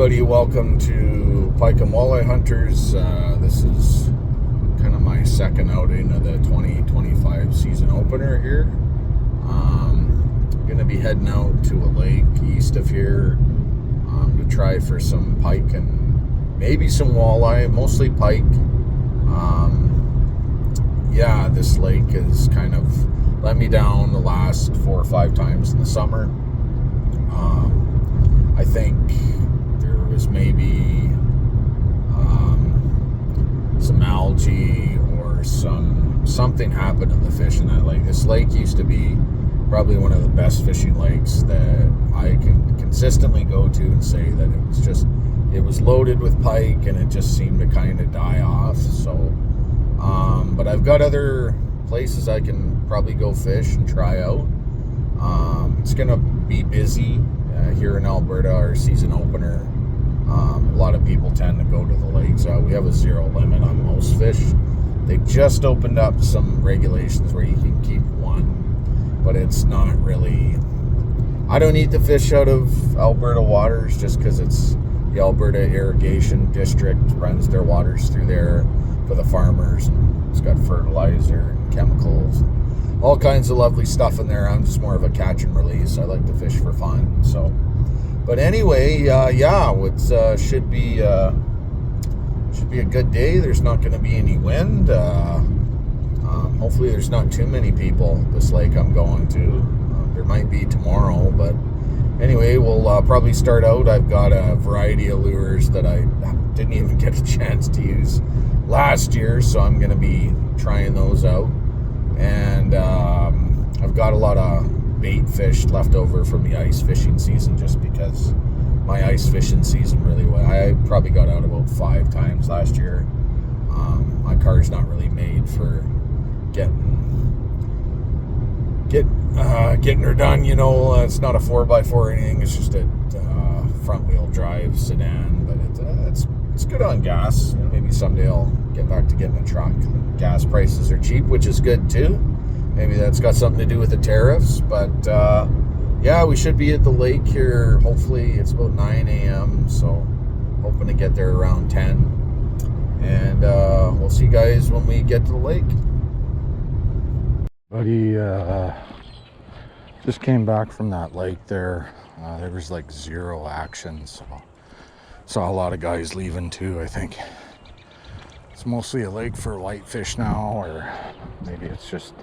everybody, welcome to Pike and Walleye Hunters. This is kind of my second outing of the 2025 season opener here. Going to be heading out to a lake east of here to try for some pike and maybe some walleye, mostly pike. Yeah, this lake has kind of let me down the last 4 or 5 times in the summer. I think there was maybe some algae or something happened in the fish in that lake. This lake used to be probably one of the best fishing lakes that I can consistently go to and say that it was loaded with pike, and it just seemed to kind of die off. So but I've got other places I can probably go fish and try out. It's gonna be busy here in Alberta, our season opener. A lot of people tend to go to the lakes. We have a zero limit on most fish. They just opened up some regulations where you can keep one, but it's not really. I don't eat the fish out of Alberta waters just because it's the Alberta Irrigation District runs their waters through there for the farmers. It's got fertilizer and chemicals, all kinds of lovely stuff in there. I'm just more of a catch and release. I like to fish for fun. So, but anyway, yeah, it should be a good day. There's not going to be any wind. Hopefully, there's not too many people this lake I'm going to. There might be tomorrow, but anyway, we'll probably start out. I've got a variety of lures that I didn't even get a chance to use last year, so I'm going to be trying those out. And I've got a lot of bait fish left over from the ice fishing season, just because my ice fishing season really well. I probably got out about 5 times last year. My car's not really made for getting her done. You know, it's not a 4x4 or anything. It's just a front wheel drive sedan, but it's good on gas. You know, maybe someday I'll get back to getting a truck. Gas prices are cheap, which is good too. Maybe that's got something to do with the tariffs, but yeah, we should be at the lake here. Hopefully it's about 9 a.m. So hoping to get there around 10, and we'll see you guys when we get to the lake. Buddy, just came back from that lake there. There was like zero action, so saw a lot of guys leaving too. I think it's mostly a lake for whitefish now, or maybe it's just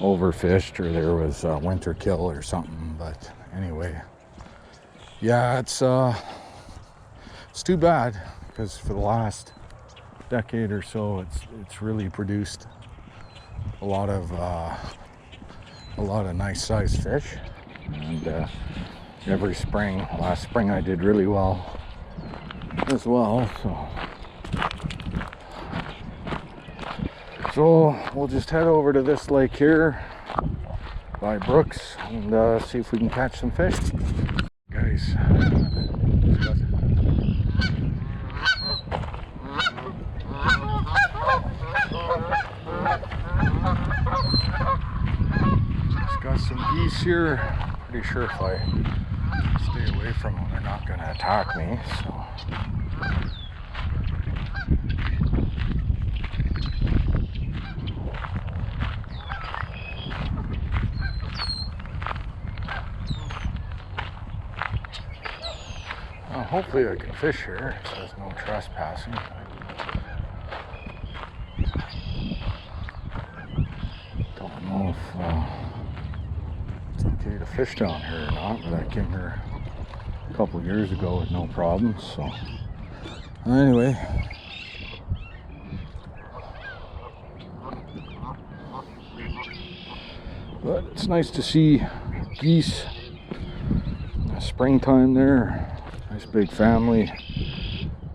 overfished, or there was a winter kill or something. But anyway, yeah, it's too bad, because for the last decade or so, it's really produced a lot of nice sized fish. And every spring, last spring I did really well as well. So we'll just head over to this lake here by Brooks and see if we can catch some fish. Guys, just got some geese here. Pretty sure if I stay away from them, they're not going to attack me. So. Hopefully I can fish here. It says no trespassing. Don't know if it's okay to fish down here or not, but I came here a couple years ago with no problems. So anyway, but it's nice to see geese in the springtime there. Nice big family.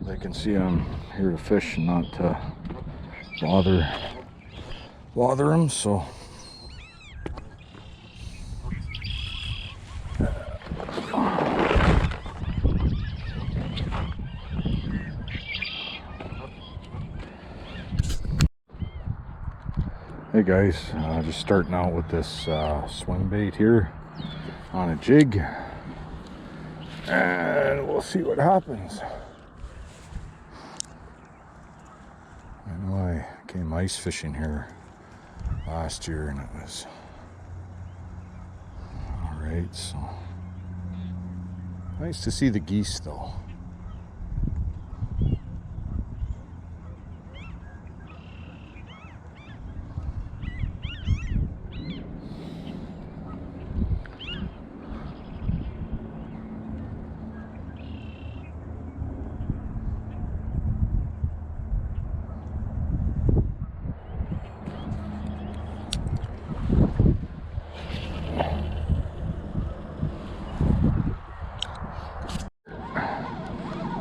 They can see I'm here to fish and not to bother them. So hey guys, just starting out with this swim bait here on a jig. And we'll see what happens. I know I came ice fishing here last year and it was alright, so nice to see the geese though.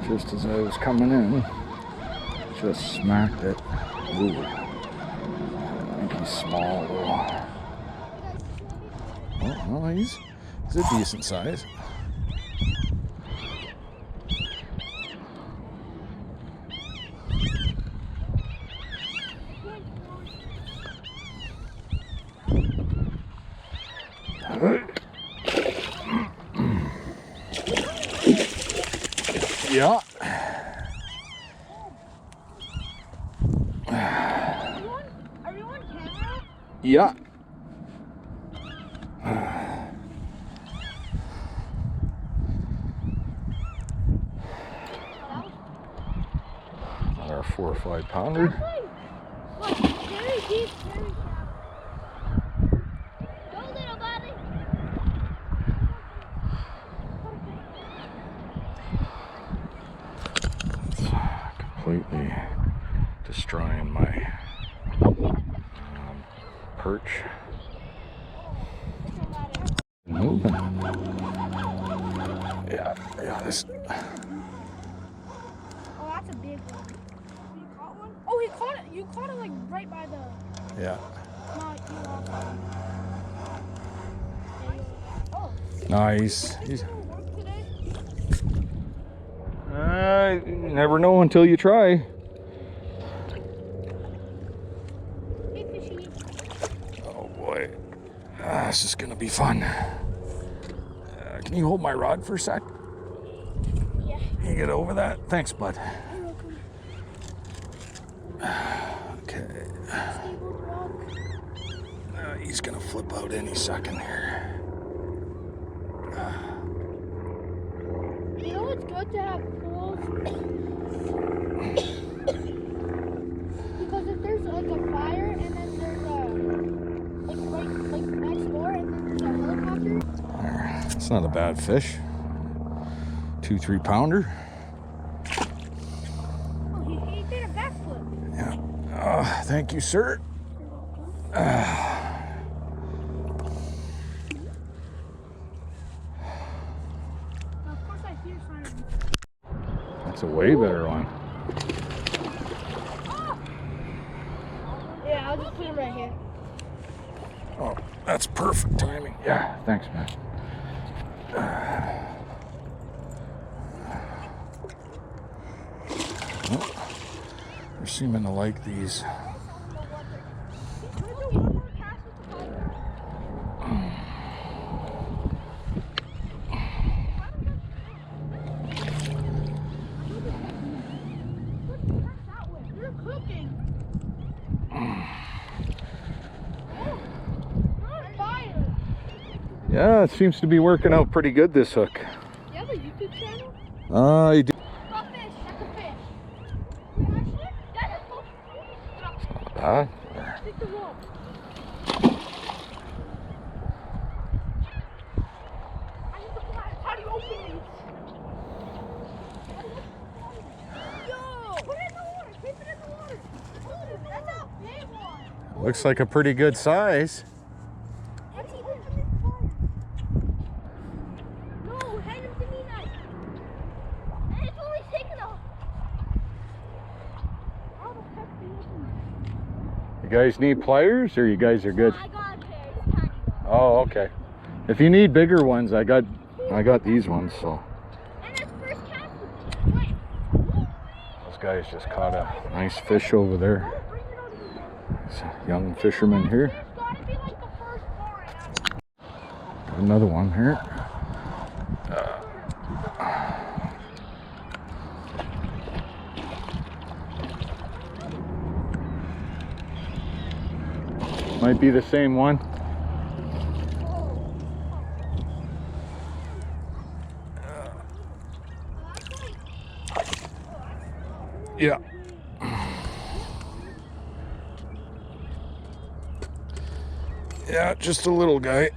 Just as I was coming in, just smacked it. Ooh. I think he's small though. Oh, well, he's a decent size. Yeah. Are you on camera? Yeah. Our 4 or 5 pounder. Look, very deep, very shallow. Go, little buddy. Completely destroying my perch. Moving. Yeah, this. Oh, that's a big one. You caught one? Oh, he caught it. You caught it like right by the. Yeah. No, you lost it. Oh. Nice. He's. Did it work today? You never know until you try. Hey, fishy. Oh boy. This is gonna be fun. Can you hold my rod for a sec? Yeah. Can you get over that? Thanks, bud. You're welcome. Okay. Stable rock. He's gonna flip out any second here. You know it's good to have pools? Because if there's like a fire and then there's like next door and then there's a helicopter. It's not a bad fish. 2-3 pounder. Oh, he did a backflip. Yeah. Thank you, sir. Of course I hear sirens. That's a way better one. Yeah, I'll just put him right here. Oh, that's perfect timing. Yeah, thanks, man. Oh, they're seeming to like these. Yeah, it seems to be working out pretty good, this hook. You have a YouTube channel? I do. Got fish, that's a fish. Not bad. Stick the rope. I need the fly. How do you open these? Yo! Put it in the water. Keep it in the water. Dude, that's a big one. Looks like a pretty good size. Let's eat it from this fire. No, hand him to me now. And it's only taken off. How the heck do you open it? You guys need pliers, or you guys are good? I got a pair. It's tiny though. Oh, okay. If you need bigger ones, I got these ones. So And it's first cast with me. Wait. those guys just caught a nice fish over there. Bring it over here. There's a young fisherman here. There's gotta be like the first bar. Got another one here. Might be the same one. Yeah. Yeah, just a little guy.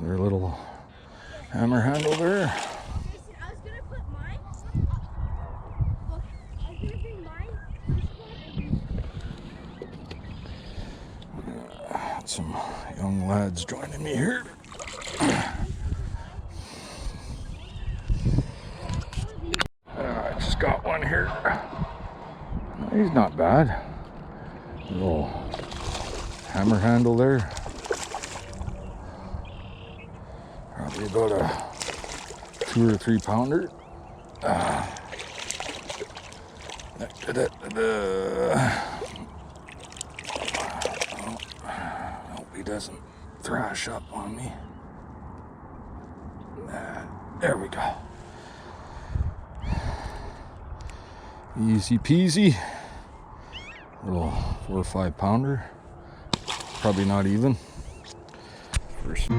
Their little hammer handle there. I was gonna put mine. Look, I was gonna bring mine. Some young lads joining me here. I just got one here. He's not bad. Little hammer handle there. Probably about a 2 or 3 pounder. Hope he doesn't thrash up on me. There we go. Easy peasy. Little 4 or 5 pounder. Probably not even. First.